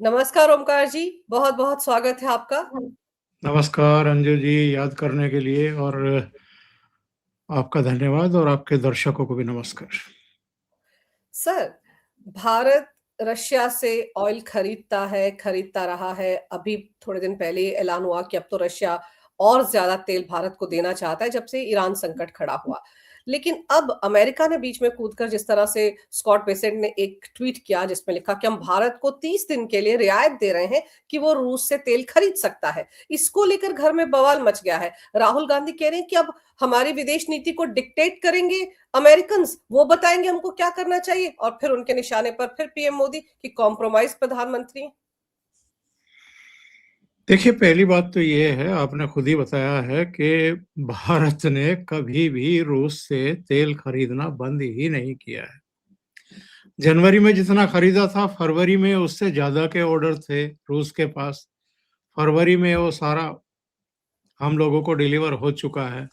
नमस्कार ओमकार जी, बहुत-बहुत स्वागत है आपका। नमस्कार अंजू जी, याद करने के लिए और आपका धन्यवाद और आपके दर्शकों को भी नमस्कार। सर, भारत रशिया से ऑयल खरीदता रहा है। अभी थोड़े दिन पहले ये ऐलान हुआ कि अब तो रशिया और ज़्यादा तेल भारत को देना चाहता है जब से ईरान संकट खड़ा हुआ। लेकिन अब अमेरिका ने बीच में कूदकर जिस तरह से स्कॉट बेसेंट ने एक ट्वीट किया जिसमें लिखा कि हम भारत को 30 दिन के लिए रियायत दे रहे हैं कि वो रूस से तेल खरीद सकता है। इसको लेकर घर में बवाल मच गया है। राहुल गांधी कह रहे हैं कि अब हमारी विदेश नीति को डिक्टेट करेंगे अमेरिकन्स, वो बताएंगे हमको क्या करना चाहिए और फिर उनके निशाने पर फिर पीएम मोदी की कॉम्प्रोमाइज प्रधानमंत्री। देखिए, पहली बात तो ये है, आपने खुद ही बताया है कि भारत ने कभी भी रूस से तेल खरीदना बंद ही नहीं किया है। जनवरी में जितना खरीदा था, फरवरी में उससे ज्यादा के ऑर्डर थे रूस के पास। फरवरी में वो सारा हम लोगों को डिलीवर हो चुका है।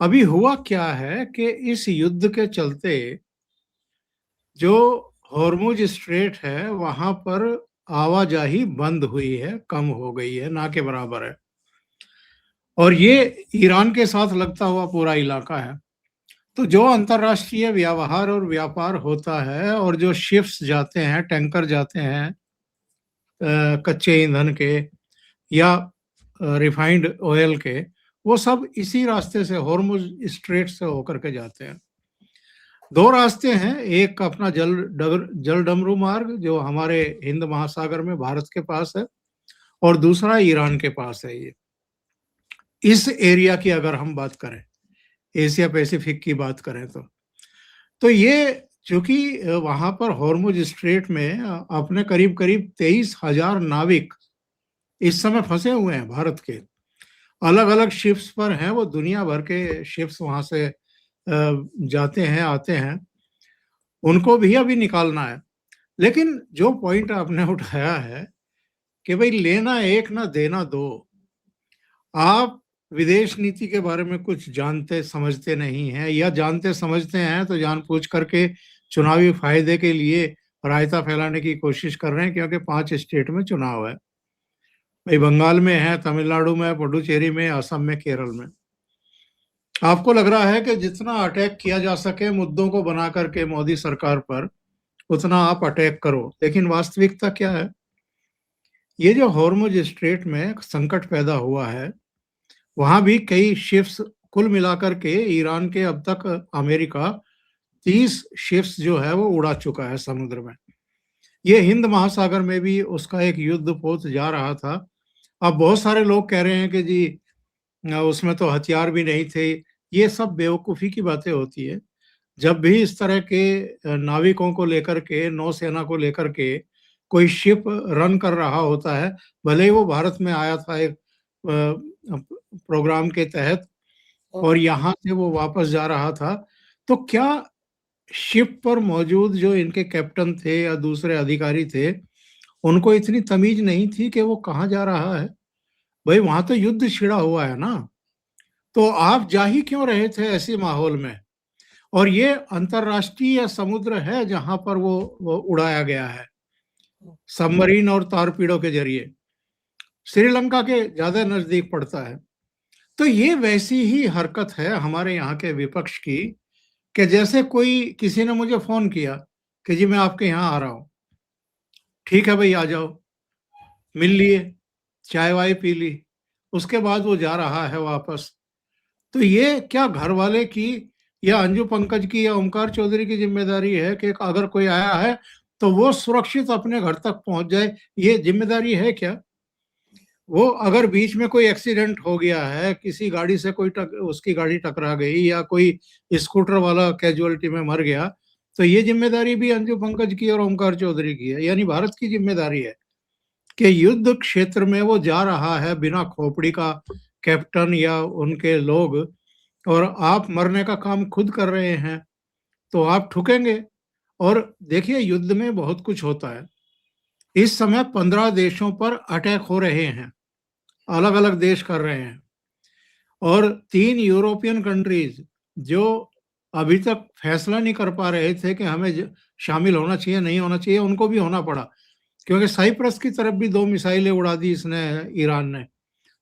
अभी हुआ क्या है कि इस युद्ध के चलते जो हॉर्मुज स्ट्रेट है वहां पर आवाजाही बंद हुई है, कम हो गई है, ना के बराबर है। और ये ईरान के साथ लगता हुआ पूरा इलाका है। तो जो अंतर्राष्ट्रीय व्यवहार और व्यापार होता है और जो शिप्स जाते हैं, टैंकर जाते हैं कच्चे ईंधन के या रिफाइंड ऑयल के, वो सब इसी रास्ते से, हॉर्मुज स्ट्रेट से होकर के जाते हैं। दो रास्ते हैं, एक अपना जलडमरू मार्ग जो हमारे हिंद महासागर में भारत के पास है, और दूसरा ईरान के पास है। ये इस एरिया की अगर हम बात करें, एशिया पैसिफिक की बात करें, तो ये चूंकि वहां पर हॉर्मुज स्ट्रेट में अपने करीब करीब 23,000 नाविक इस समय फंसे हुए हैं भारत के। अलग अलग शिप्स पर हैं, वो दुनिया भर के शिप्स वहां से जाते हैं, आते हैं, उनको भी अभी निकालना है। लेकिन जो पॉइंट आपने उठाया है कि भाई लेना एक ना देना दो, आप विदेश नीति के बारे में कुछ जानते समझते नहीं हैं, या जानते समझते हैं तो जानबूझ करके चुनावी फायदे के लिए रायता फैलाने की कोशिश कर रहे हैं, क्योंकि 5 स्टेट में चुनाव है भाई। बंगाल में है, तमिलनाडु में, पुडुचेरी में, असम में, केरल में। आपको लग रहा है कि जितना अटैक किया जा सके मुद्दों को बना करके मोदी सरकार पर, उतना आप अटैक करो। लेकिन वास्तविकता क्या है? ये जो हॉर्मुज स्ट्रेट में संकट पैदा हुआ है, वहां भी कई शिप्स, कुल मिलाकर के ईरान के अब तक अमेरिका 30 शिप्स जो है वो उड़ा चुका है समुद्र में। ये हिंद महासागर में भी उसका एक युद्ध पोत जा रहा था। अब बहुत सारे लोग कह रहे हैं कि जी उसमें तो हथियार भी नहीं थे। ये सब बेवकूफ़ी की बातें होती है। जब भी इस तरह के नाविकों को लेकर के, नौसेना को लेकर के कोई शिप रन कर रहा होता है, भले ही वो भारत में आया था एक प्रोग्राम के तहत और यहाँ से वो वापस जा रहा था, तो क्या शिप पर मौजूद जो इनके कैप्टन थे या दूसरे अधिकारी थे, उनको इतनी तमीज नहीं थी कि वो कहाँ जा रहा है? भाई वहां तो युद्ध छिड़ा हुआ है ना, तो आप जा ही क्यों रहे थे ऐसे माहौल में? और ये अंतरराष्ट्रीय समुद्र है जहां पर वो उड़ाया गया है सबमरीन और तारपीड़ों के जरिए। श्रीलंका के ज्यादा नजदीक पड़ता है। तो ये वैसी ही हरकत है हमारे यहाँ के विपक्ष की, कि जैसे कोई, किसी ने मुझे फोन किया कि जी मैं आपके यहाँ आ रहा हूँ, ठीक है भाई आ जाओ, मिल लिए, चाय वाय पी ली, उसके बाद वो जा रहा है वापस। तो ये क्या घर वाले की या अंजू पंकज की या ओमकार चौधरी की जिम्मेदारी है कि अगर कोई आया है तो वो सुरक्षित अपने घर तक पहुंच जाए? ये जिम्मेदारी है क्या? वो अगर बीच में कोई एक्सीडेंट हो गया है, किसी गाड़ी से उसकी गाड़ी टकरा गई या कोई स्कूटर वाला कैजुअलिटी में मर गया, तो ये जिम्मेदारी भी अंजू पंकज की और ओमकार चौधरी की है, यानी भारत की जिम्मेदारी है कि युद्ध क्षेत्र में वो जा रहा है बिना खोपड़ी का कैप्टन या उनके लोग, और आप मरने का काम खुद कर रहे हैं, तो आप ठुकेंगे। और देखिए, युद्ध में बहुत कुछ होता है। इस समय 15 देशों पर अटैक हो रहे हैं, अलग अलग देश कर रहे हैं, और 3 यूरोपियन कंट्रीज जो अभी तक फैसला नहीं कर पा रहे थे कि हमें शामिल होना चाहिए नहीं होना चाहिए, उनको भी होना पड़ा, क्योंकि साइप्रस की तरफ भी 2 मिसाइलें उड़ा दी इसने, ईरान ने।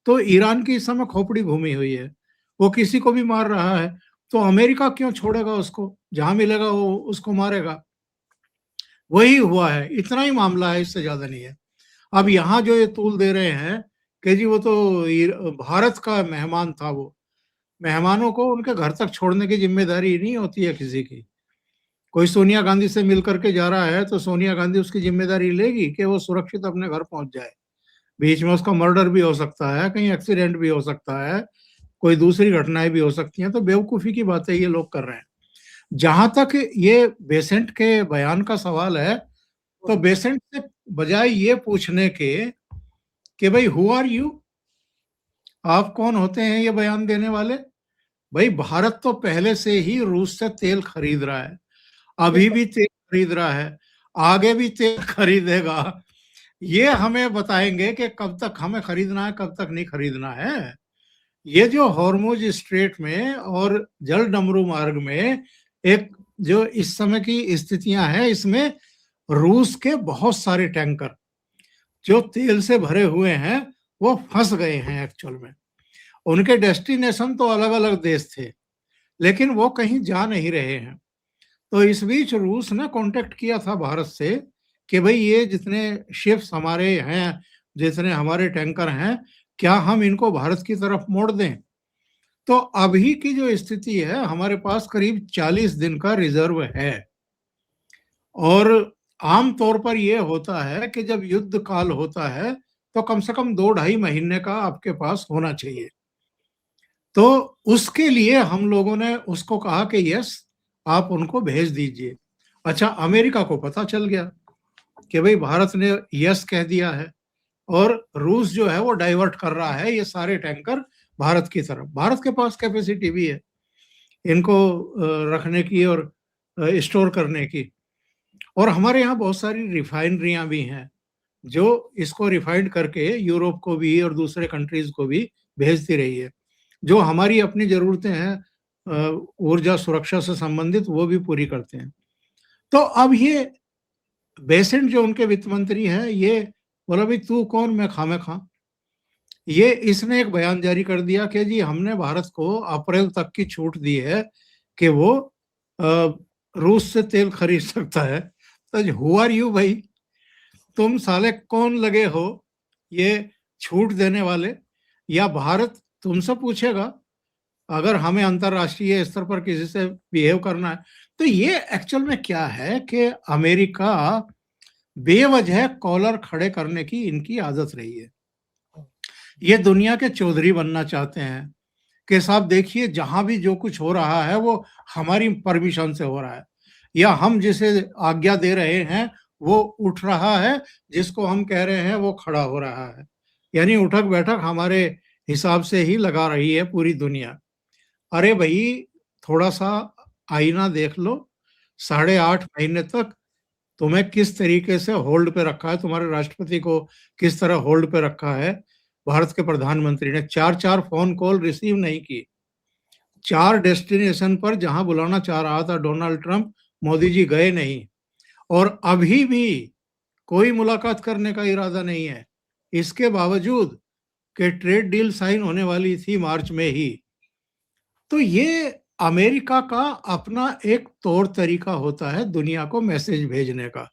तो ईरान की इस समय खोपड़ी घूमी हुई है, वो किसी को भी मार रहा है, तो अमेरिका क्यों छोड़ेगा उसको? जहां मिलेगा वो उसको मारेगा। वही हुआ है, इतना ही मामला है, इससे ज्यादा नहीं है। अब यहाँ जो ये तूल दे रहे हैं कि जी वो तो भारत का मेहमान था, वो मेहमानों को उनके घर तक छोड़ने की जिम्मेदारी नहीं होती है किसी की। कोई सोनिया गांधी से मिल करके जा रहा है तो सोनिया गांधी उसकी जिम्मेदारी लेगी कि वो सुरक्षित अपने घर पहुंच जाए। बीच में उसका मर्डर भी हो सकता है, कहीं एक्सीडेंट भी हो सकता है, कोई दूसरी घटनाएं भी हो सकती हैं। तो बेवकूफी की बातें ये लोग कर रहे हैं। जहां तक ये बेसेंट के बयान का सवाल है, तो बेसेंट से बजाय ये पूछने के कि भाई हु आर यू, आप कौन होते हैं ये बयान देने वाले? भाई भारत तो पहले से ही रूस से तेल खरीद रहा है, अभी भी तेल खरीद रहा है, आगे भी तेल खरीदेगा। ये हमें बताएंगे कि कब तक हमें खरीदना है, कब तक नहीं खरीदना है। ये जो हॉर्मुज स्ट्रेट में और जल डमरू मार्ग में एक जो इस समय की स्थितियां हैं, इसमें रूस के बहुत सारे टैंकर जो तेल से भरे हुए हैं वो फंस गए हैं एक्चुअल में। उनके डेस्टिनेशन तो अलग अलग देश थे, लेकिन वो कहीं जा नहीं रहे हैं। तो इस बीच रूस ने कांटेक्ट किया था भारत से कि भाई ये जितने शिप्स हमारे हैं, जितने हमारे टैंकर हैं, क्या हम इनको भारत की तरफ मोड़ दें? तो अभी की जो स्थिति है, हमारे पास करीब 40 दिन का रिजर्व है। और आम तौर पर यह होता है कि जब युद्ध काल होता है तो कम से कम 2-2.5 महीने का आपके पास होना चाहिए। तो उसके लिए हम लोगों ने उसको कहा कि यस, आप उनको भेज दीजिए। अच्छा, अमेरिका को पता चल गया कि भाई भारत ने यस कह दिया है और रूस जो है वो डाइवर्ट कर रहा है ये सारे टैंकर भारत की तरफ। भारत के पास कैपेसिटी भी है इनको रखने की और स्टोर करने की। और हमारे यहाँ बहुत सारी रिफाइनरियां भी हैं जो इसको रिफाइंड करके यूरोप को भी और दूसरे कंट्रीज को भी भेजती रही है, जो हमारी अपनी जरूरतें हैं ऊर्जा सुरक्षा से संबंधित, वो भी पूरी करते हैं। तो अब ये बेसेंट जो उनके वित्त मंत्री हैं, ये बोला भाई तू कौन, मैं खामे खा। ये इसने एक बयान जारी कर दिया कि जी हमने भारत को अप्रैल तक की छूट दी है कि वो रूस से तेल खरीद सकता है। तो हु आर यू भाई, तुम साले कौन लगे हो ये छूट देने वाले? या भारत तुमसे पूछेगा अगर हमें अंतरराष्ट्रीय स्तर पर किसी से बिहेव करना है? तो ये एक्चुअल में क्या है कि अमेरिका बेवजह कॉलर खड़े करने की इनकी आदत रही है। ये दुनिया के चौधरी बनना चाहते हैं कि साहब देखिए जहां भी जो कुछ हो रहा है वो हमारी परमिशन से हो रहा है, या हम जिसे आज्ञा दे रहे हैं वो उठ रहा है, जिसको हम कह रहे हैं वो खड़ा हो रहा है। यानी उठक बैठक हमारे हिसाब से ही लगा रही है पूरी दुनिया। अरे भाई, थोड़ा सा आईना देख लो। 8.5 महीने तक तुम्हें किस तरीके से होल्ड पे रखा है, तुम्हारे राष्ट्रपति को किस तरह होल्ड पे रखा है। भारत के प्रधानमंत्री ने 4-4 फोन कॉल रिसीव नहीं की। 4 डेस्टिनेशन पर जहां बुलाना चाह रहा था डोनाल्ड ट्रंप, मोदी जी गए नहीं। और अभी भी कोई मुलाकात करने का इरादा नहीं है, इसके बावजूद कि ट्रेड डील साइन होने वाली थी मार्च में ही। तो ये अमेरिका का अपना एक तौर तरीका होता है दुनिया को मैसेज भेजने का,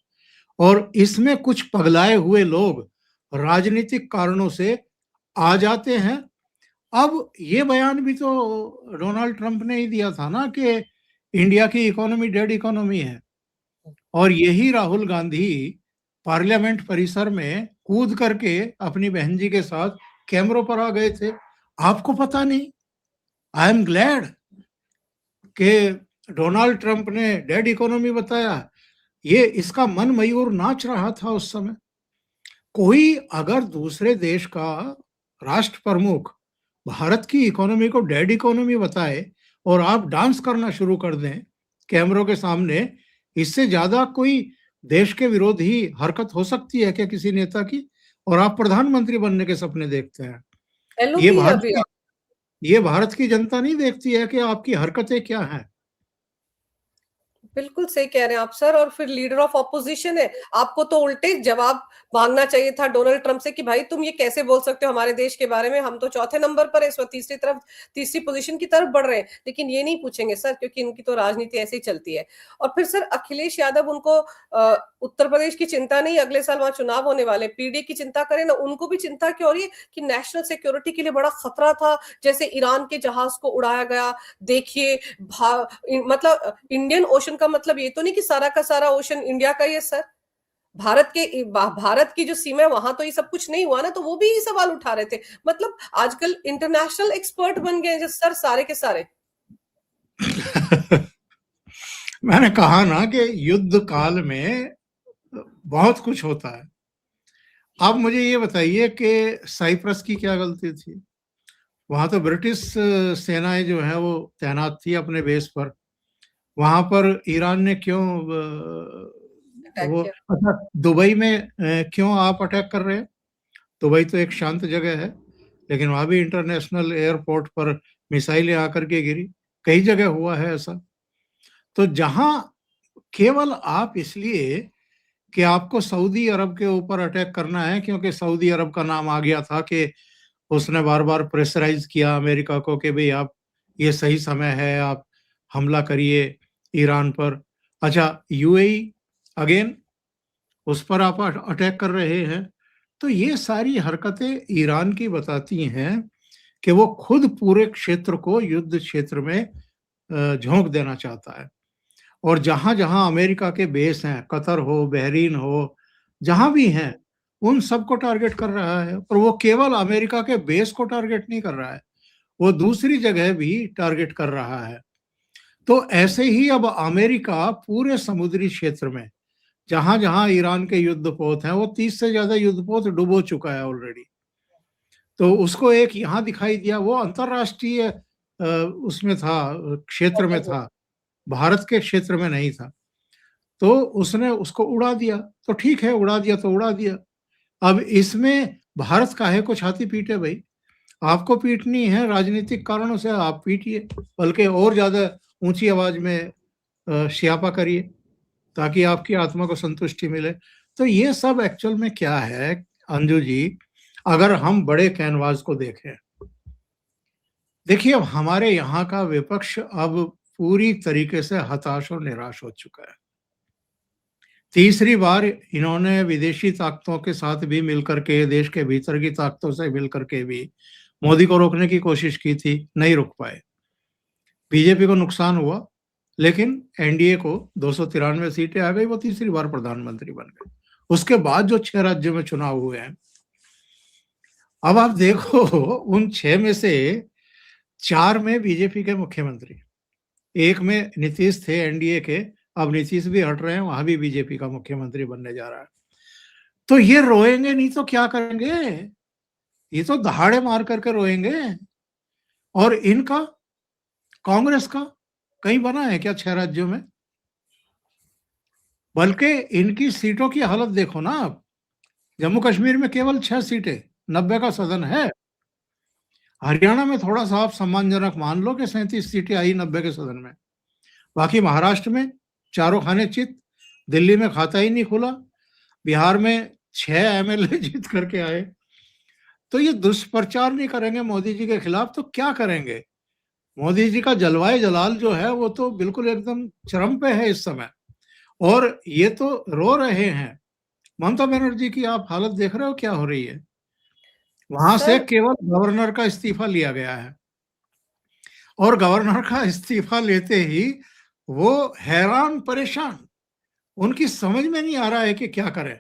और इसमें कुछ पगलाए हुए लोग राजनीतिक कारणों से आ जाते हैं। अब ये बयान भी तो डोनाल्ड ट्रंप ने ही दिया था ना कि इंडिया की इकोनॉमी डेड इकोनॉमी है, और यही राहुल गांधी पार्लियामेंट परिसर में कूद करके अपनी बहन जी के साथ कैमरों पर आ गए थे। आपको पता नहीं? आई एम ग्लैड कि डोनाल्ड ट्रंप ने डेड इकोनॉमी बताया। ये इसका मन मयूर नाच रहा था उस समय। कोई अगर दूसरे देश का राष्ट्र प्रमुख भारत की इकोनॉमी को डेड इकोनॉमी बताए और आप डांस करना शुरू कर दें कैमरों के सामने, इससे ज्यादा कोई देश के विरोधी हरकत हो सकती है क्या किसी नेता की? और आप प्रधानमंत्री बनने के सपने देखते हैं। ये एलओपी भारत अभी ये भारत की जनता नहीं देखती है कि आपकी हरकतें क्या हैं। बिल्कुल सही कह रहे हैं आप सर। और फिर लीडर ऑफ ऑपोजिशन है, आपको तो उल्टे जवाब मांगना चाहिए था डोनाल्ड ट्रंप से कि भाई तुम ये कैसे बोल सकते हो हमारे देश के बारे में, हम तो चौथे नंबर पर है इस वक्त, तीसरी पोजीशन की तरफ बढ़ रहे हैं। लेकिन ये नहीं पूछेंगे सर, क्योंकि इनकी तो राजनीति ऐसे ही चलती है। और फिर सर अखिलेश यादव, उनको उत्तर प्रदेश की चिंता नहीं, अगले साल वहां चुनाव होने वाले, पीडीए की चिंता करें ना, उनको भी चिंता क्यों हो रही है कि नेशनल सिक्योरिटी के लिए बड़ा खतरा था, जैसे ईरान के जहाज को उड़ाया गया। देखिए मतलब इंडियन ओशन का मतलब ये तो नहीं कि सारा का सारा ओशन इंडिया का ही है सर। भारत की जो सीमा है वहां तो ये सब कुछ नहीं हुआ ना, तो वो भी ये सवाल उठा रहे थे। मतलब आजकल इंटरनेशनल एक्सपर्ट बन गए हैं सर सारे के सारे। मैंने कहा ना कि युद्ध काल में बहुत कुछ होता है। आप मुझे ये बताइए कि साइप्रस की क्या गलती थी? वहां तो ब्रिटिश सेनाएं जो है वो तैनात थी अपने बेस पर। वहां पर ईरान ने क्यों अटैक वो किया। अच्छा दुबई में क्यों आप अटैक कर रहे हैं? दुबई तो एक शांत जगह है, लेकिन वहां भी इंटरनेशनल एयरपोर्ट पर मिसाइलें आकर के गिरी। कई जगह हुआ है ऐसा। तो जहां केवल आप इसलिए कि आपको सऊदी अरब के ऊपर अटैक करना है क्योंकि सऊदी अरब का नाम आ गया था कि उसने बार बार प्रेशराइज किया अमेरिका को कि भाई आप ये सही समय है, आप हमला करिए ईरान पर। अच्छा यूएई अगेन उस पर आप अटैक कर रहे हैं। तो ये सारी हरकतें ईरान की बताती हैं कि वो खुद पूरे क्षेत्र को युद्ध क्षेत्र में झोंक देना चाहता है। और जहां जहां अमेरिका के बेस हैं, कतर हो, बहरीन हो, जहां भी हैं, उन सबको टारगेट कर रहा है। और वो केवल अमेरिका के बेस को टारगेट नहीं कर रहा है, वो दूसरी जगह भी टारगेट कर रहा है। तो ऐसे ही अब अमेरिका पूरे समुद्री क्षेत्र में जहां जहां ईरान के युद्धपोत हैं, वो 30 से ज्यादा युद्धपोत डुबो चुका है ऑलरेडी। तो उसको एक यहाँ दिखाई दिया, वो अंतरराष्ट्रीय उसमें था, क्षेत्र में था, भारत के क्षेत्र में नहीं था। तो उसने उसको उड़ा दिया। तो ठीक है, उड़ा दिया तो उड़ा दिया। अब इसमें भारत काहे को छाती पीटे भाई? आपको पीटनी है राजनीतिक कारणों से, आप पीटिए, बल्कि और ज्यादा ऊंची आवाज में श्यापा करिए ताकि आपकी आत्मा को संतुष्टि मिले। तो ये सब एक्चुअल में क्या है अंजू जी, अगर हम बड़े कैनवास को देखें, देखिए अब हमारे यहाँ का विपक्ष अब पूरी तरीके से हताश और निराश हो चुका है। तीसरी बार इन्होंने विदेशी ताकतों के साथ भी मिलकर के, देश के भीतर की ताकतों से मिलकर के भी मोदी को रोकने की कोशिश की थी, नहीं रोक पाए। बीजेपी को नुकसान हुआ, लेकिन एनडीए को 293 सीटें आ गई, वो तीसरी बार प्रधानमंत्री बन गए। उसके बाद जो 6 राज्यों में चुनाव हुए हैं, अब आप देखो उन 6 में से 4 में बीजेपी के मुख्यमंत्री, एक में नीतीश थे एनडीए के, अब नीतीश भी हट रहे हैं, वहां भी बीजेपी का मुख्यमंत्री बनने जा रहा है। तो ये रोएंगे नहीं तो क्या करेंगे? ये तो दहाड़े मार करके रोएंगे। और इनका, कांग्रेस का कहीं बना है क्या 6 राज्यों में? बल्कि इनकी सीटों की हालत देखो ना आप। जम्मू कश्मीर में केवल 6 सीटें, 90 का सदन है। हरियाणा में थोड़ा सा आप सम्मानजनक मान लो कि 37 सीटें आई 90 के सदन में। बाकी महाराष्ट्र में चारों खाने चित, दिल्ली में खाता ही नहीं खुला, बिहार में 6 एमएलए जीत करके आए। तो ये दुष्प्रचार नहीं करेंगे मोदी जी के खिलाफ तो क्या करेंगे? मोदी जी का जलवाए जलाल जो है वो तो बिल्कुल एकदम चरम पे है इस समय। और ये तो रो रहे हैं। ममता बनर्जी की आप हालत देख रहे हो क्या हो रही है? वहां से सर केवल गवर्नर का इस्तीफा लिया गया है, और गवर्नर का इस्तीफा लेते ही वो हैरान परेशान, उनकी समझ में नहीं आ रहा है कि क्या करें।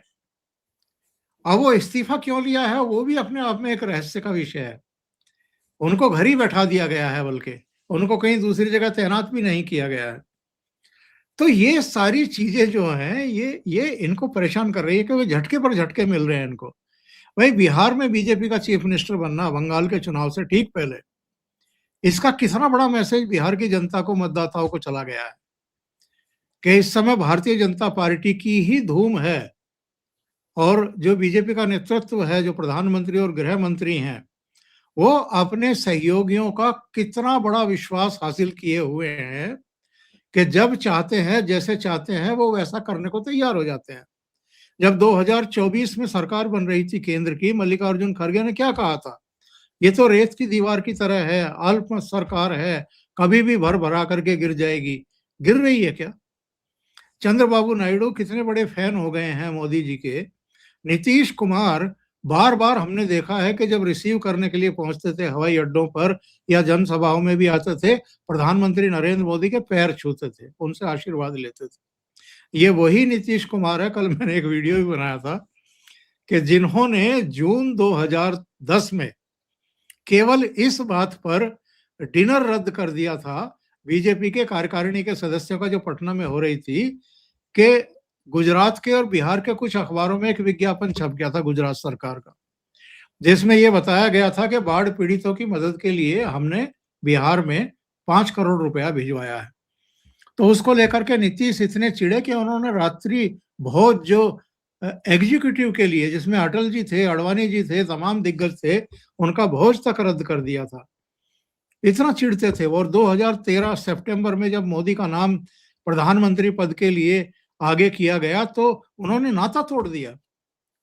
अब वो इस्तीफा क्यों लिया है वो भी अपने आप में एक रहस्य का विषय है। उनको घर ही बैठा दिया गया है, बल्कि उनको कहीं दूसरी जगह तैनात भी नहीं किया गया है। तो ये सारी चीजें जो हैं ये इनको परेशान कर रही है, क्योंकि झटके पर झटके मिल रहे हैं इनको। भाई बिहार में बीजेपी का चीफ मिनिस्टर बनना बंगाल के चुनाव से ठीक पहले, इसका कितना बड़ा मैसेज बिहार की जनता को, मतदाताओं को चला गया है कि इस समय भारतीय जनता पार्टी की ही धूम है। और जो बीजेपी का नेतृत्व है, जो प्रधानमंत्री और गृह मंत्री हैं, वो अपने सहयोगियों का कितना बड़ा विश्वास हासिल किए हुए हैं कि जब चाहते हैं, जैसे चाहते हैं, वो वैसा करने को तैयार हो जाते हैं। जब 2024 में सरकार बन रही थी केंद्र की, मल्लिकार्जुन खड़गे ने क्या कहा था? ये तो रेत की दीवार की तरह है, अल्प सरकार है, कभी भी भर भरा करके गिर जाएगी। गिर रही है क्या? चंद्रबाबू नायडू कितने बड़े फैन हो गए हैं मोदी जी के। नीतीश कुमार बार बार हमने देखा है कि जब रिसीव करने के लिए पहुंचते थे हवाई अड्डों पर या जनसभाओं में भी आते थे, प्रधानमंत्री नरेंद्र मोदी के पैर छूते थे, उनसे आशीर्वाद लेते थे। ये वही नीतीश कुमार है, कल मैंने एक वीडियो भी बनाया था, कि जिन्होंने जून 2010 में केवल इस बात पर डिनर रद्द कर दिया था बीजेपी के कार्यकारिणी के सदस्यों का, जो पटना में हो रही थी, कि गुजरात के और बिहार के कुछ अखबारों में एक विज्ञापन छप गया था गुजरात सरकार का, जिसमें यह बताया गया था कि बाढ़ पीड़ितों की मदद के लिए हमने बिहार में 5 करोड़ रुपया भिजवाया है। तो उसको लेकर के नीतीश इतने चिढ़े कि उन्होंने रात्रि भोज जो एग्जीक्यूटिव के लिए, जिसमें अटल जी थे, अडवाणी जी थे, तमाम दिग्गज थे, उनका भोज तक रद्द कर दिया था। इतना चिढ़ते थे। और 2013 सितंबर में जब मोदी का नाम प्रधानमंत्री पद के लिए आगे किया गया तो उन्होंने नाता तोड़ दिया,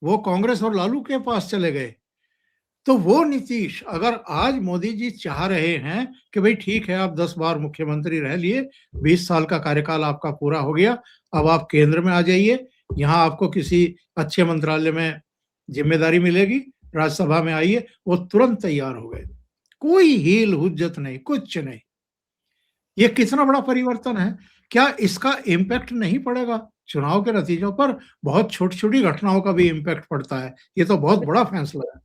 वो कांग्रेस और लालू के पास चले गए। तो वो नीतीश, अगर आज मोदी जी चाह रहे हैं कि भाई ठीक है, आप 10 बार मुख्यमंत्री रह लिए, 20 साल का कार्यकाल आपका पूरा हो गया, अब आप केंद्र में आ जाइए, यहाँ आपको किसी अच्छे मंत्रालय में जिम्मेदारी मिलेगी, राज्यसभा में आइए, वो तुरंत तैयार हो गए। कोई हील हुज्जत नहीं, कुछ नहीं। ये कितना बड़ा परिवर्तन है। क्या इसका इम्पैक्ट नहीं पड़ेगा चुनाव के नतीजों पर? बहुत छोटी छोटी घटनाओं का भी इम्पैक्ट पड़ता है। ये तो बहुत बड़ा फैसला है।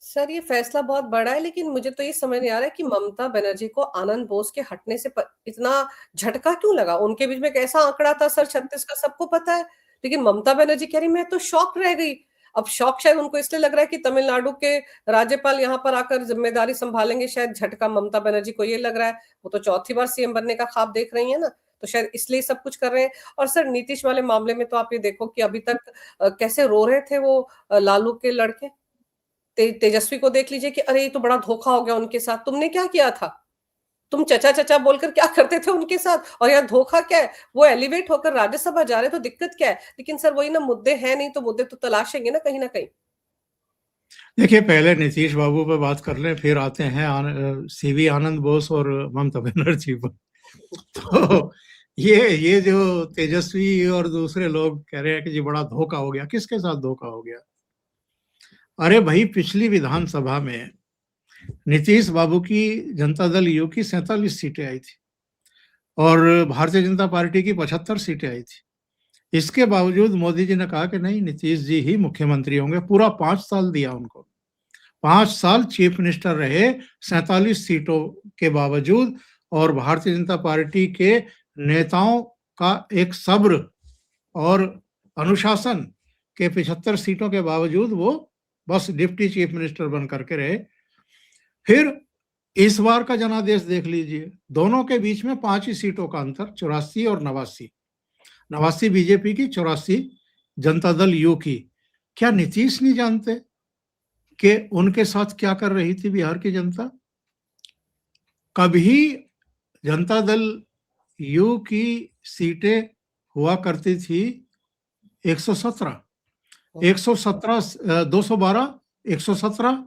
सर, ये फैसला बहुत बड़ा है, लेकिन मुझे तो ये समझ नहीं आ रहा है कि ममता बनर्जी को आनंद बोस के हटने से इतना झटका क्यों लगा? उनके बीच में एक ऐसा आंकड़ा था सर 36 का, सबको पता है। लेकिन ममता बनर्जी कह रही मैं तो शॉक रह गई। अब शॉक शायद उनको इसलिए लग रहा है कि तमिलनाडु के राज्यपाल यहाँ पर आकर जिम्मेदारी संभालेंगे, शायद झटका ममता बनर्जी को ये लग रहा है। वो तो चौथी बार सीएम बनने का ख्वाब देख रही है ना, तो शायद इसलिए सब कुछ कर रहे हैं। और सर, नीतीश वाले मामले में तो आप ये देखो कि अभी तक कैसे रो रहे थे वो लालू के लड़के। तेजस्वी को देख लीजिए कि अरे ये तो बड़ा धोखा हो गया उनके साथ, तुमने क्या किया था? तुम चचा चचा बोलकर क्या करते थे उनके साथ, और यहाँ धोखा क्या है? वो एलिवेट होकर राज्यसभा जा रहे तो दिक्कत क्या है? लेकिन सर वही ना, मुद्दे हैं नहीं तो मुद्दे तो तलाशेंगे ना कहीं ना कहीं। देखिए, पहले नीतीश बाबू पे बात कर लें, फिर आते हैं सीवी आनंद बोस और ममता बनर्जी पर। तो ये जो तेजस्वी और दूसरे लोग कह रहे हैं कि जी बड़ा धोखा हो गया, किसके साथ धोखा हो गया? अरे भाई, पिछली विधानसभा में नीतीश बाबू की जनता दल यू की 47 सीटें आई थी और भारतीय जनता पार्टी की 75 सीटें आई थी। इसके बावजूद मोदी जी ने कहा कि नहीं, नीतीश जी ही मुख्यमंत्री होंगे। पूरा 5 साल दिया उनको, 5 साल चीफ मिनिस्टर रहे 47 सीटों के बावजूद। और भारतीय जनता पार्टी के नेताओं का एक सब्र और अनुशासन के 75 सीटों के बावजूद वो बस डिप्टी चीफ मिनिस्टर बन करके रहे। फिर इस बार का जनादेश देख लीजिए, दोनों के बीच में 5 ही सीटों का अंतर, 84 और 89। 89 बीजेपी की, 84 जनता दल यू की। क्या नीतीश नहीं जानते कि उनके साथ क्या कर रही थी बिहार की जनता? कभी जनता दल यू की सीटें हुआ करती थी 117, 117, 212, 117,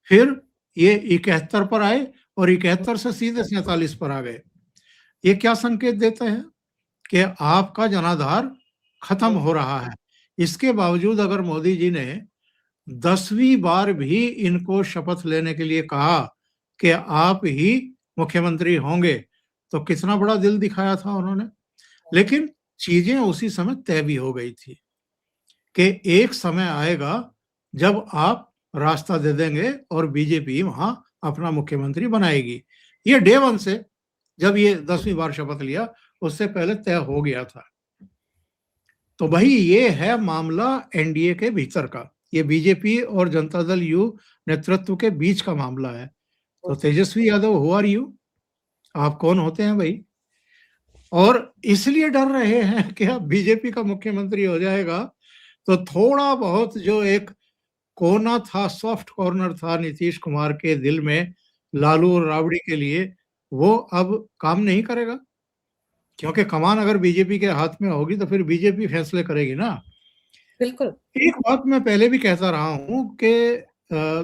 फिर ये 71 पर आए और 71 से सीधे 47 पर आ गए। ये क्या संकेत देते हैं कि आपका जनाधार खत्म हो रहा है। इसके बावजूद अगर मोदी जी ने 10वीं बार भी इनको शपथ लेने के लिए कहा कि आप ही मुख्यमंत्री होंगे, तो कितना बड़ा दिल दिखाया था उन्होंने। लेकिन चीजें उसी समय तय भी हो गई थी कि एक समय आएगा जब आप रास्ता दे देंगे और बीजेपी वहां अपना मुख्यमंत्री बनाएगी। ये डे वन से, जब ये 10वीं बार शपथ लिया, उससे पहले तय हो गया था। तो भाई, ये है मामला एनडीए के भीतर का, ये बीजेपी और जनता दल यू नेतृत्व के बीच का मामला है। तो Tejashwi Yadav, who are you? आप कौन होते हैं भाई? और इसलिए डर रहे हैं कि अब बीजेपी का मुख्यमंत्री हो जाएगा तो थोड़ा बहुत जो एक कोना था, सॉफ्ट कॉर्नर था नीतीश कुमार के दिल में लालू और राबड़ी के लिए, वो अब काम नहीं करेगा। क्योंकि कमान अगर बीजेपी के हाथ में होगी तो फिर बीजेपी फैसले करेगी ना। बिल्कुल। एक बात मैं पहले भी कहता रहा हूं कि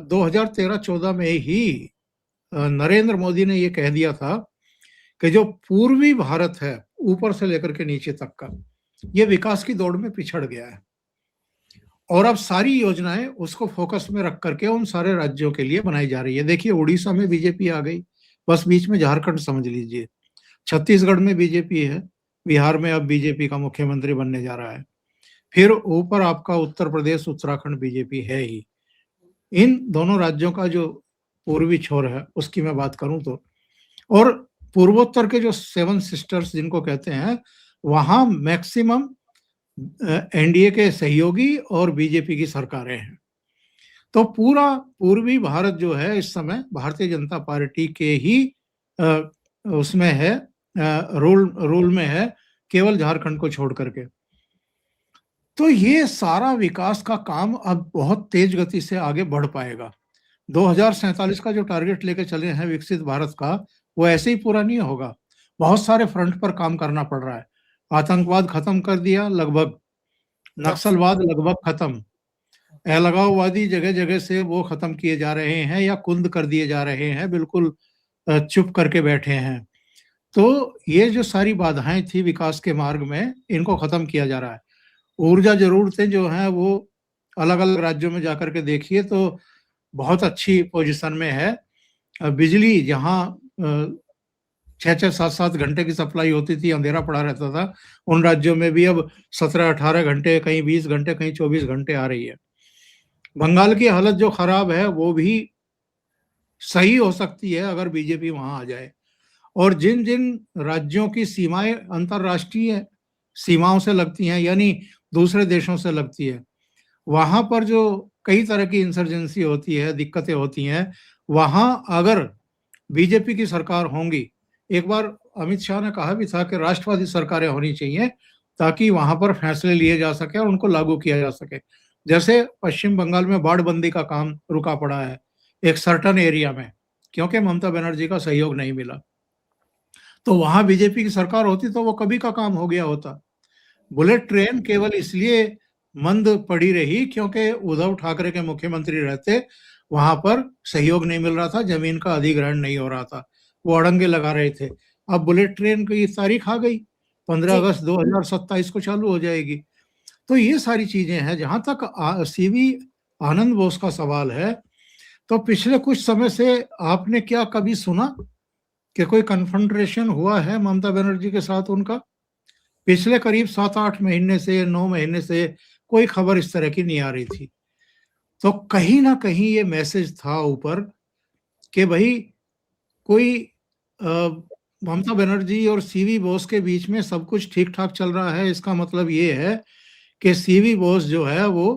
2013-14 में ही नरेंद्र मोदी ने ये कह दिया था कि जो पूर्वी भारत है ऊपर से लेकर के नीचे तक का, ये विकास की दौड़ में पिछड़ गया है और अब सारी योजनाएं उसको फोकस में रख करके उन सारे राज्यों के लिए बनाई जा रही है। देखिए, उड़ीसा में बीजेपी आ गई, बस बीच में झारखंड समझ लीजिए। छत्तीसगढ़ में बीजेपी है, बिहार में अब बीजेपी का मुख्यमंत्री बनने जा रहा है। फिर ऊपर आपका उत्तर प्रदेश, उत्तराखंड बीजेपी है ही। इन दोनों राज्यों का जो पूर्वी छोर है उसकी मैं बात करूं तो, और पूर्वोत्तर के जो 7 सिस्टर्स जिनको कहते हैं, वहां मैक्सिमम एनडीए के सहयोगी और बीजेपी की सरकारें हैं। तो पूरा पूर्वी भारत जो है इस समय भारतीय जनता पार्टी के ही उसमें है, रूल में है, केवल झारखंड को छोड़ करके। तो ये सारा विकास का काम अब बहुत तेज गति से आगे बढ़ पाएगा। 2047 का जो टारगेट लेके चले हैं विकसित भारत का, वो ऐसे ही पूरा नहीं होगा। बहुत सारे फ्रंट पर काम करना पड़ रहा है। आतंकवाद खत्म कर दिया लगभग, अच्छा। नक्सलवाद लगभग खत्म, अलगाववादी जगह जगह से वो खत्म किए जा रहे हैं या कुंद कर दिए जा रहे हैं, बिल्कुल चुप करके बैठे हैं। तो ये जो सारी बाधाएं थी विकास के मार्ग में, इनको खत्म किया जा रहा है। ऊर्जा जरूरतें जो हैं वो अलग अलग राज्यों में जाकर के देखिए तो बहुत अच्छी पोजीशन में है। बिजली जहाँ 6-6, 7-7 घंटे की सप्लाई होती थी, अंधेरा पड़ा रहता था, उन राज्यों में भी अब 17-18 घंटे, कहीं 20 घंटे, कहीं 24 घंटे आ रही है। बंगाल की हालत जो खराब है वो भी सही हो सकती है अगर बीजेपी वहां आ जाए। और जिन जिन राज्यों की सीमाएं अंतरराष्ट्रीय सीमाओं से लगती हैं, यानी दूसरे देशों से लगती है, वहां पर जो कई तरह की इंसर्जेंसी होती है, दिक्कतें होती हैं, वहां अगर बीजेपी की सरकार होंगी, एक बार अमित शाह ने कहा भी था कि राष्ट्रवादी सरकारें होनी चाहिए ताकि वहां पर फैसले लिए जा सके और उनको लागू किया जा सके। जैसे पश्चिम बंगाल में बाढ़बंदी का काम रुका पड़ा है एक सर्टन एरिया में, क्योंकि ममता बनर्जी का सहयोग नहीं मिला। तो वहां बीजेपी की सरकार होती तो वो कभी का काम हो गया होता। बुलेट ट्रेन केवल इसलिए मंद पड़ी रही क्योंकि उद्धव ठाकरे के मुख्यमंत्री रहते वहां पर सहयोग नहीं मिल रहा था, जमीन का अधिग्रहण नहीं हो रहा था, वो अड़ंगे लगा रहे थे। अब बुलेट ट्रेन की तारीख आ गई, 15 जी। अगस्त 2027 को चालू हो जाएगी। तो ये सारी चीजें हैं। जहां तक सीवी आनंद बोस का सवाल है, तो पिछले कुछ समय से आपने क्या कभी सुना कि कोई कन्फ्रंटेशन हुआ है ममता बनर्जी के साथ उनका? पिछले करीब 7-8 महीने से, 9 महीने से कोई खबर इस तरह की नहीं आ रही थी। तो कहीं ना कहीं ये मैसेज था ऊपर कि भाई कोई ममता बनर्जी और सीवी बोस के बीच में सब कुछ ठीक ठाक चल रहा है। इसका मतलब ये है कि सीवी बोस जो है वो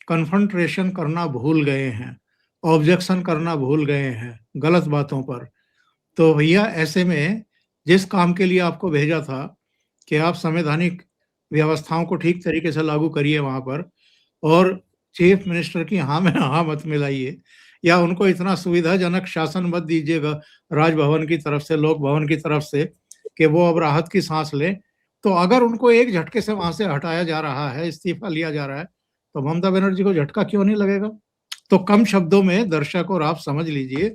कन्फ्रंट्रेशन करना भूल गए हैं, ऑब्जेक्शन करना भूल गए हैं गलत बातों पर। तो भैया ऐसे में जिस काम के लिए आपको भेजा था कि आप संवैधानिक व्यवस्थाओं को ठीक तरीके से लागू करिए वहां पर, और चीफ मिनिस्टर की हाँ में हाँ मत मिलाइए, या उनको इतना सुविधाजनक शासन मत दीजिएगा राजभवन की तरफ से, लोक भवन की तरफ से, कि वो अब राहत की सांस लें। तो अगर उनको एक झटके से वहां से हटाया जा रहा है, इस्तीफा लिया जा रहा है, तो ममता बनर्जी को झटका क्यों नहीं लगेगा? तो कम शब्दों में दर्शक और आप समझ लीजिए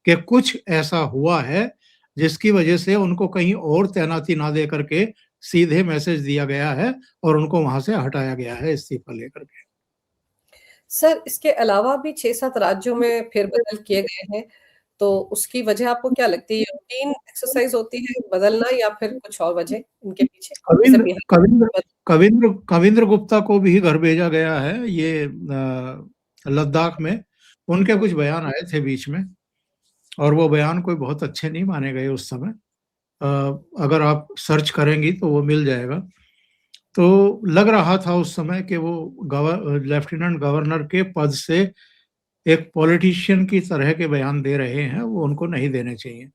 कि कुछ ऐसा हुआ है जिसकी वजह से उनको कहीं और तैनाती ना दे करके सीधे मैसेज दिया गया है और उनको वहां से हटाया गया है इस्तीफा लेकर के। सर, इसके अलावा भी 6-7 राज्यों में फेरबदल किए गए हैं, तो उसकी वजह आपको क्या लगती है? ये रूटीन एक्सरसाइज़ होती है बदलना या फिर कुछ और वजह इनके पीछे? जैसे कविंद्र बिहार कविंद्र बद कविंद्र कविंद्र गुप्ता को भी घर भेजा गया है, ये लद्दाख में उनके कुछ बयान आए थे बीच में, और वो बयान कोई बहुत अच्छे नहीं माने गए उस समय। अ, अगर आप सर्च करेंगी तो वो मिल जाएगा। तो लग रहा था उस समय कि वो लेफ्टिनेंट गवर्नर के पद से एक पॉलिटिशियन की तरह के बयान दे रहे हैं, वो उनको नहीं देने चाहिए।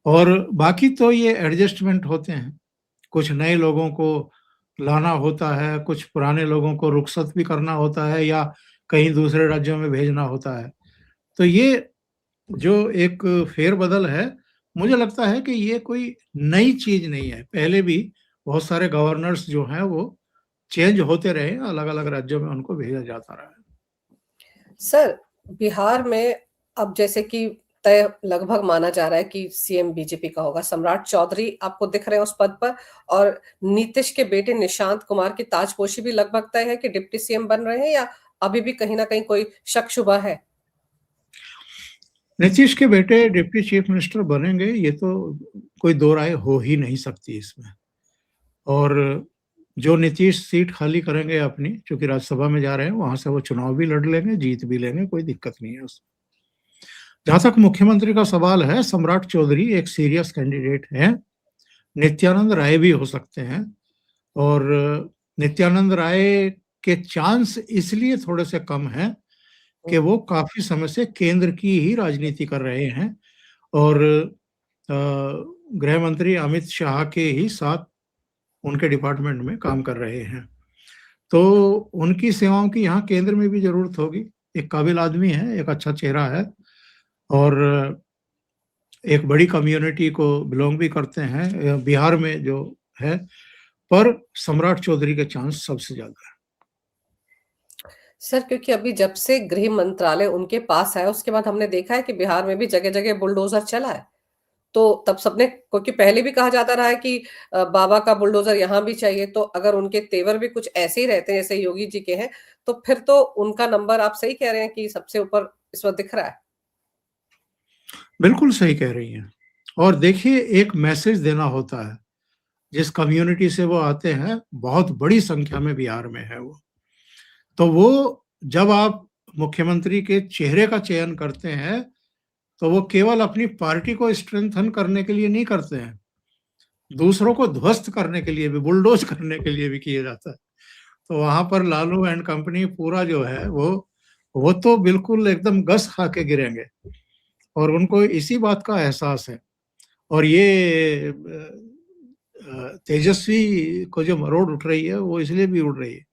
और बाकी तो ये एडजस्टमेंट होते हैं, कुछ नए लोगों को लाना होता है, कुछ पुराने लोगों को रुखसत भी करना होता है या कहीं दूसरे राज्यों में भेजना होता है। तो ये जो एक फेरबदल है, मुझे लगता है कि ये कोई नई चीज नहीं है। पहले भी बहुत सारे गवर्नर्स जो हैं वो चेंज होते रहे, अलग-अलग राज्यों में उनको भेजा जाता रहा है। सर, बिहार में अब जैसे कि तय लगभग माना जा रहा है कि सीएम बीजेपी का होगा। सम्राट चौधरी आपको दिख रहे हैं उस पद पर, और नीतीश के बेटे निशांत कुमार की ताजपोशी भी लगभग तय है कि डिप्टी सीएम बन रहे हैं, या अभी भी कहीं न कहीं कोई शक-शुबा है? नीतीश के बेटे डिप्टी चीफ मिनिस्टर बनेंगे, ये तो कोई दो राय हो ही नहीं सकती इसमें। और जो नीतीश सीट खाली करेंगे अपनी, चूंकि राज्यसभा में जा रहे हैं, वहां से वो चुनाव भी लड़ लेंगे, जीत भी लेंगे, कोई दिक्कत नहीं है उसमें। जहां तक मुख्यमंत्री का सवाल है, सम्राट चौधरी एक सीरियस कैंडिडेट हैं। नित्यानंद राय भी हो सकते हैं, और नित्यानंद राय के चांस इसलिए थोड़े से कम हैं कि वो काफी समय से केंद्र की ही राजनीति कर रहे हैं, और गृह मंत्री अमित शाह के ही साथ उनके डिपार्टमेंट में काम कर रहे हैं। तो उनकी सेवाओं की यहाँ केंद्र में भी जरूरत होगी। एक काबिल आदमी है, एक अच्छा चेहरा है, और एक बड़ी कम्युनिटी को बिलोंग भी करते हैं बिहार में जो है। पर सम्राट चौधरी के चांस सबसे ज्यादा है। सर, क्योंकि अभी जब से गृह मंत्रालय उनके पास है, उसके बाद हमने देखा है कि बिहार में भी जगह-जगह बुलडोज़र चला है। तो तब सबने, क्योंकि पहले भी कहा जाता रहा है कि बाबा का बुलडोज़र यहाँ भी चाहिए, तो अगर उनके तेवर भी कुछ ऐसे ही रहते हैं जैसे योगी जी के हैं, तो फिर तो उनका नंबर, आप सही कह रहे हैं कि सबसे ऊपर इस वक़्त दिख रहा है। बिल्कुल सही कह रही हैं। और देखिए, एक मैसेज देना होता है। जिस कम्युनिटी से वो आते हैं, बहुत बड़ी संख्या में बिहार में है वो। तो वो, जब आप मुख्यमंत्री के चेहरे का चयन करते हैं, तो वो केवल अपनी पार्टी को स्ट्रेंथन करने के लिए नहीं करते हैं, दूसरों को ध्वस्त करने के लिए भी, बुलडोज करने के लिए भी किया जाता है। तो वहां पर लालू एंड कंपनी पूरा जो है वो तो बिल्कुल एकदम गस खा के गिरेंगे, और उनको इसी बात का एहसास है। और ये तेजस्वी को जो मरोड़ उठ रही है, वो इसलिए भी उठ रही है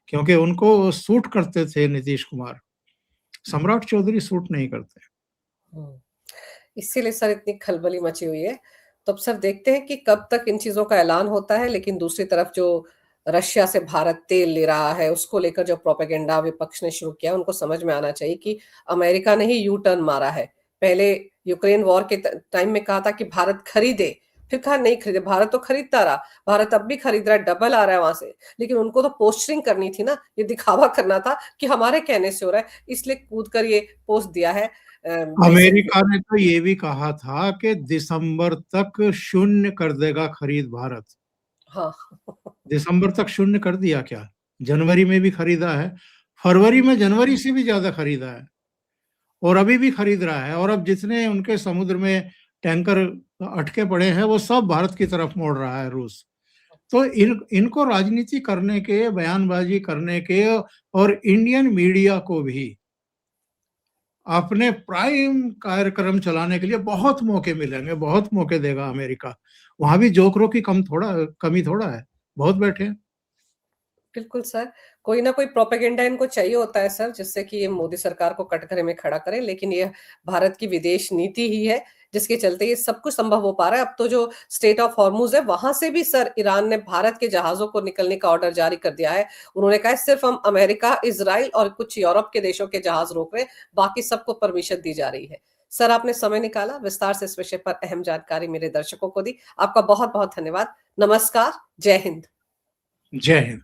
क्योंकि उनको सूट करते थे नीतीश कुमार। सम्राट चौधरी सूट नहीं करते। हुँ। इसीलिए सर इतनी खलबली मची हुई है। तो अब सर देखते हैं कि कब तक इन चीज़ों का ऐलान होता है, लेकिन दूसरी तरफ जो रशिया से भारत तेल ले रहा है, उसको लेकर जो प्रोपेगेंडा विपक्ष ने शुरू किया, उनको समझ में आना चाहिए कि अमेरिका ने ही यू टर्न मारा है। पहले यूक्रेन वॉर के टाइम में कहा था कि भारत खरीदे, फिर कहा नहीं खरीदे, भारत तो खरीदता रहा, भारत अब भी खरीद रहा है, डबल आ रहा है वहाँ से। लेकिन उनको तो पोस्टरिंग करनी थी ना, ये दिखावा करना था कि हमारे कहने से हो रहा है, इसलिए कूद कर ये पोस्ट दिया है। बेसिकली अमेरिका ने तो ये भी कहा था कि दिसंबर तक शून्य कर देगा खरीद भारत। हाँ। दिसंबर तक शून्य कर दिया क्या? जनवरी में भी खरीदा है, फरवरी में जनवरी से भी ज्यादा खरीदा है, और अभी भी खरीद रहा है। और अब जितने उनके समुद्र में टैंकर अटके पड़े हैं, वो सब भारत की तरफ मोड़ रहा है रूस। तो इनको राजनीति करने के, बयानबाजी करने के, और इंडियन मीडिया को भी अपने प्राइम कार्यक्रम चलाने के लिए बहुत मौके मिलेंगे, बहुत मौके देगा अमेरिका। वहां भी जोकरों की कमी थोड़ा है, बहुत बैठे हैं। बिल्कुल सर, कोई ना कोई प्रोपेगेंडा इनको चाहिए होता है सर, जिससे कि ये मोदी सरकार को कटघरे में खड़ा करें, लेकिन ये भारत की विदेश नीति ही है, जिसके चलते ये सब कुछ संभव हो पा रहा है। अब तो जो स्ट्रेट ऑफ हॉर्मुज़ है, वहाँ से भी सर ईरान ने भारत के जहाज़ों को निकलने का ऑर्डर जारी कर दिया है। उन्होंने कहा है सिर्फ हम अमेरिका, इज़राइल और कुछ यूरोप के देशों के जहाज़ रोक रहे हैं, बाकी सबको परमिशन दी जा रही है। सर, आपने समय निकाला, विस्तार से इस विषय पर अहम जानकारी मेरे दर्शकों को दी। आपका बहुत-बहुत धन्यवाद। नमस्कार, जय हिंद। जय हिंद।